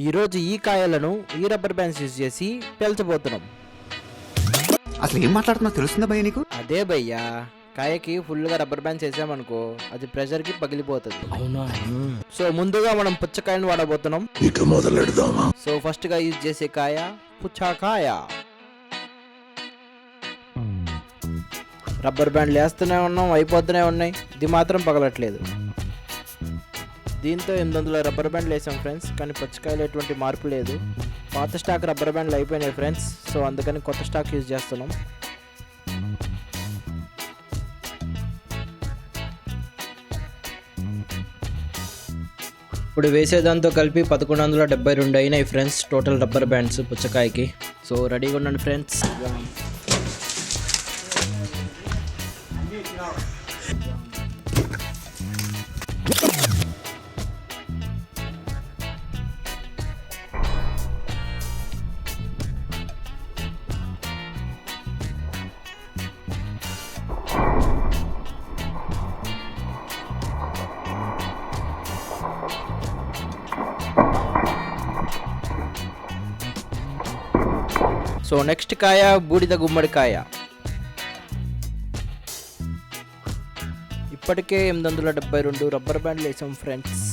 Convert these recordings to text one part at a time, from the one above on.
ఈరోజు ఈ కాయలను ఈ రబ్బర్ బ్యాండ్స్ యూజ్ చేసి పెంచబోతున్నాం. అసలు ఏం మాట్లాడుతున్నా తెలుస్తుందా భయ్య నీకు? అదే భయ్యా, కాయకి ఫుల్గా రబ్బర్ బ్యాండ్స్ వేసామనుకో అది ప్రెషర్కి పగిలిపోతుంది. అవునా? సో ముందుగా మనం పుచ్చకాయను వాడబోతున్నాం. ఇక మొదలెడదామా? సో ఫస్ట్ గా యూజ్ చేసే కాయ పుచ్చకాయ. రబ్బర్ బ్యాండ్లు వేస్తూనే ఉన్నాం, అయిపోతూనే ఉన్నాయి, ఇది మాత్రం పగలట్లేదు. దీంతో 800 రబ్బర్ బ్యాండ్లు వేసాం ఫ్రెండ్స్, కానీ పుచ్చకాయలు ఎటువంటి మార్పు లేదు. పాత స్టాక్ రబ్బర్ బ్యాండ్లు అయిపోయినాయి ఫ్రెండ్స్, సో అందుకని కొత్త స్టాక్ యూజ్ చేస్తున్నాం. ఇప్పుడు వేసేదాంతో కలిపి 1172 అయినాయి ఫ్రెండ్స్ టోటల్ రబ్బర్ బ్యాండ్స్ పుచ్చకాయకి. సో రెడీగా ఉండండి ఫ్రెండ్స్. సో నెక్స్ట్ కాయ బూడిద గుమ్మడికాయ. ఇప్పటికే 872 రబ్బర్ బ్యాండ్లు వేసాం ఫ్రెండ్స్.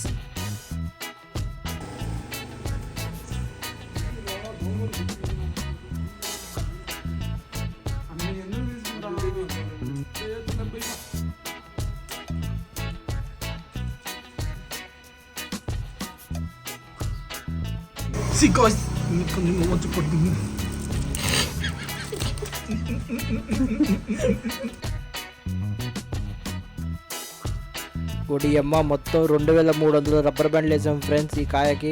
ఒకటి అమ్మ మొత్తం 2300 రబ్బర్ బ్యాండ్లు వేసాం ఫ్రెండ్స్ ఈ కాయకి.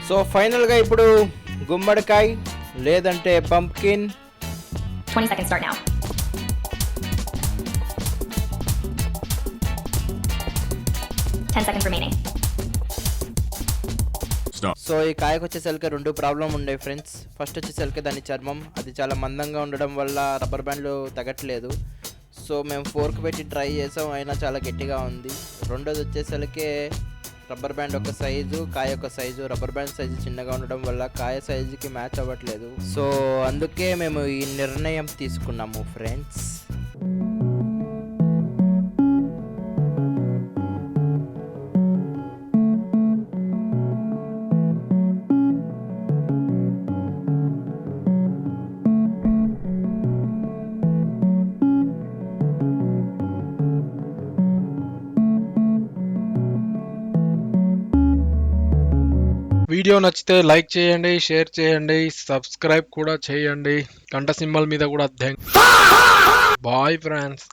సో ఫైనల్ గా ఇప్పుడు గుమ్మడికాయ లేదంటే pumpkin. 20 seconds start now. 10 seconds remaining. So ఈ కాయకు వచ్చేసరికి 2 ప్రాబ్లం ఉండే ఫ్రెండ్స్. ఫస్ట్ వచ్చేసరికి దాని చర్మం, అది చాలా మందంగా ఉండడం వల్ల రబ్బర్ బ్యాండ్లు తగ్గట్లేదు. సో మేము ఫోర్క్ పెట్టి ట్రై చేసాం, అయినా చాలా గట్టిగా ఉంది. రెండోది వచ్చేసరికి రబ్బర్ బ్యాండ్ యొక్క సైజు, కాయ యొక్క సైజు. రబ్బర్ బ్యాండ్ సైజు చిన్నగా ఉండడం వల్ల కాయ సైజుకి మ్యాచ్ అవ్వట్లేదు. సో అందుకే మేము ఈ నిర్ణయం తీసుకున్నాము ఫ్రెండ్స్. వీడియో నచ్చితే లైక్ చేయండి, షేర్ చేయండి, సబ్స్క్రైబ్ కూడా చేయండి, గంట సింబల్ మీద కూడా బాయ్ ఫ్రెండ్స్.